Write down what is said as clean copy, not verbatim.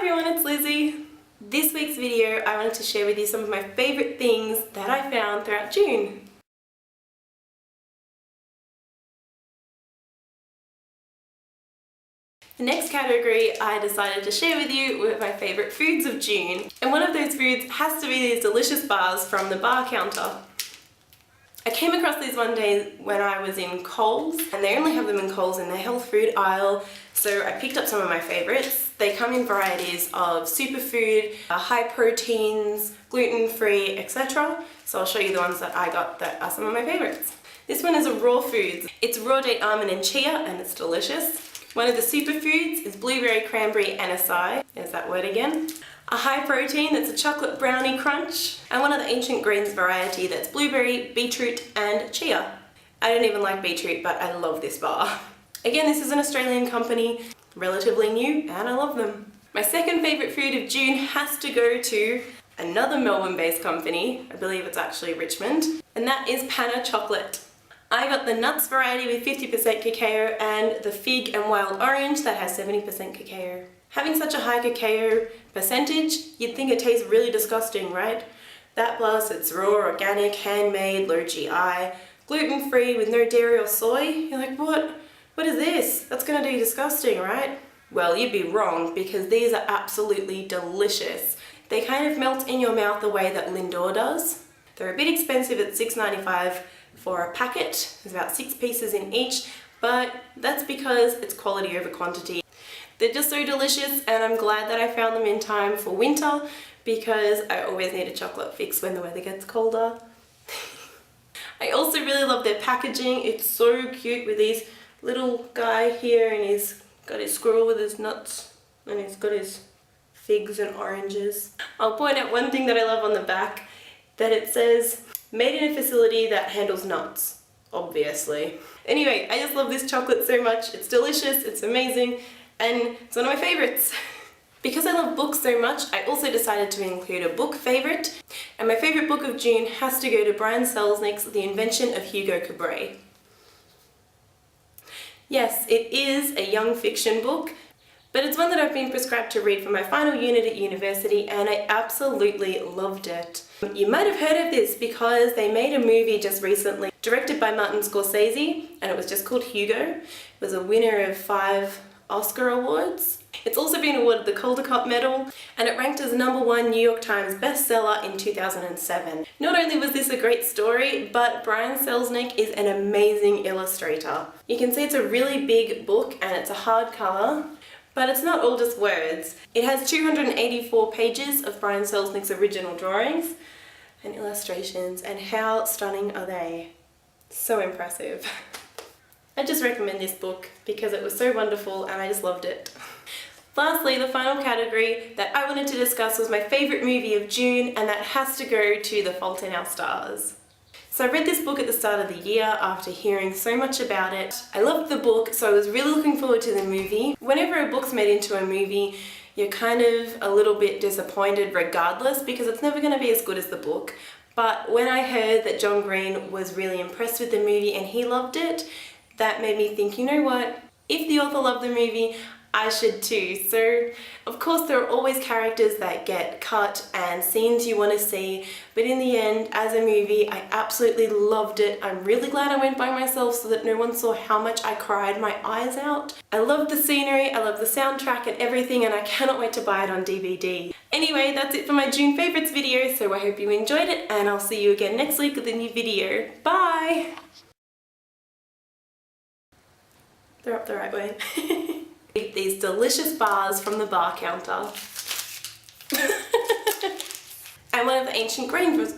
everyone, it's Lizzie. This week's video I wanted to share with you some of my favourite things that I found throughout June. The next category I decided to share with you were my favourite foods of June, and one of those foods has to be these delicious bars from the bar counter. I came across these one day when I was in Coles, and they only have them in Coles in the health food aisle, so I picked up some of my favourites. They come in varieties of superfood, high proteins, gluten-free, etc. So I'll show you the ones that I got that are some of my favourites. This one is a raw foods. It's raw date almond and chia, and it's delicious. One of the superfoods is blueberry, cranberry and acai. There's that word again. A high protein that's a chocolate brownie crunch, and one of the ancient greens variety that's blueberry, beetroot and chia. I don't even like beetroot, but I love this bar. Again, this is an Australian company, relatively new, and I love them. My second favourite food of June has to go to another Melbourne-based company. I believe it's actually Richmond, and that is PANA Chocolate. I got the nuts variety with 50% cacao and the fig and wild orange that has 70% cacao. Having such a high cacao percentage, you'd think it tastes really disgusting, right? That plus it's raw, organic, handmade, low GI, gluten-free with no dairy or soy. You're like, what is this? That's gonna be disgusting, right? Well, you'd be wrong, because these are absolutely delicious. They kind of melt in your mouth the way that Lindor does. They're a bit expensive at $6.95 for a packet. There's about 6 pieces in each, but that's because it's quality over quantity. They're just so delicious, and I'm glad that I found them in time for winter, because I always need a chocolate fix when the weather gets colder. I also really love their packaging. It's so cute with these little guy here, and he's got his squirrel with his nuts, and he's got his figs and oranges. I'll point out one thing that I love on the back, that it says made in a facility that handles nuts, obviously. Anyway, I just love this chocolate so much. It's delicious, it's amazing, and it's one of my favourites. Because I love books so much, I also decided to include a book favourite, and my favourite book of June has to go to Martin Selznick's The Invention of Hugo Cabret. Yes, it is a young fiction book, but it's one that I've been prescribed to read for my final unit at university, and I absolutely loved it. You might have heard of this because they made a movie just recently, directed by Martin Scorsese, and it was just called Hugo. It was a winner of 5 Oscar awards. It's also been awarded the Calder Cup Medal, and it ranked as #1 New York Times bestseller in 2007. Not only was this a great story, but Martin Selznick is an amazing illustrator. You can see it's a really big book, and it's a hardcover, but it's not all just words. It has 284 pages of Martin Selznick's original drawings and illustrations, and how stunning are they? So impressive. I just recommend this book because it was so wonderful and I just loved it. Lastly, the final category that I wanted to discuss was my favourite movie of June, and that has to go to The Fault in Our Stars. So I read this book at the start of the year after hearing so much about it. I loved the book, so I was really looking forward to the movie. Whenever a book's made into a movie, you're kind of a little bit disappointed regardless, because it's never going to be as good as the book. But when I heard that John Green was really impressed with the movie and he loved it, that made me think, you know what, if the author loved the movie, I should too. So of course there are always characters that get cut and scenes you want to see, but in the end, as a movie, I absolutely loved it. I'm really glad I went by myself so that no one saw how much I cried my eyes out. I love the scenery, I love the soundtrack and everything, and I cannot wait to buy it on DVD. Anyway, that's it for my June favourites video, so I hope you enjoyed it, and I'll see you again next week with a new video. Bye! They're up the right way. These delicious bars from the bar counter. And one of the ancient grain was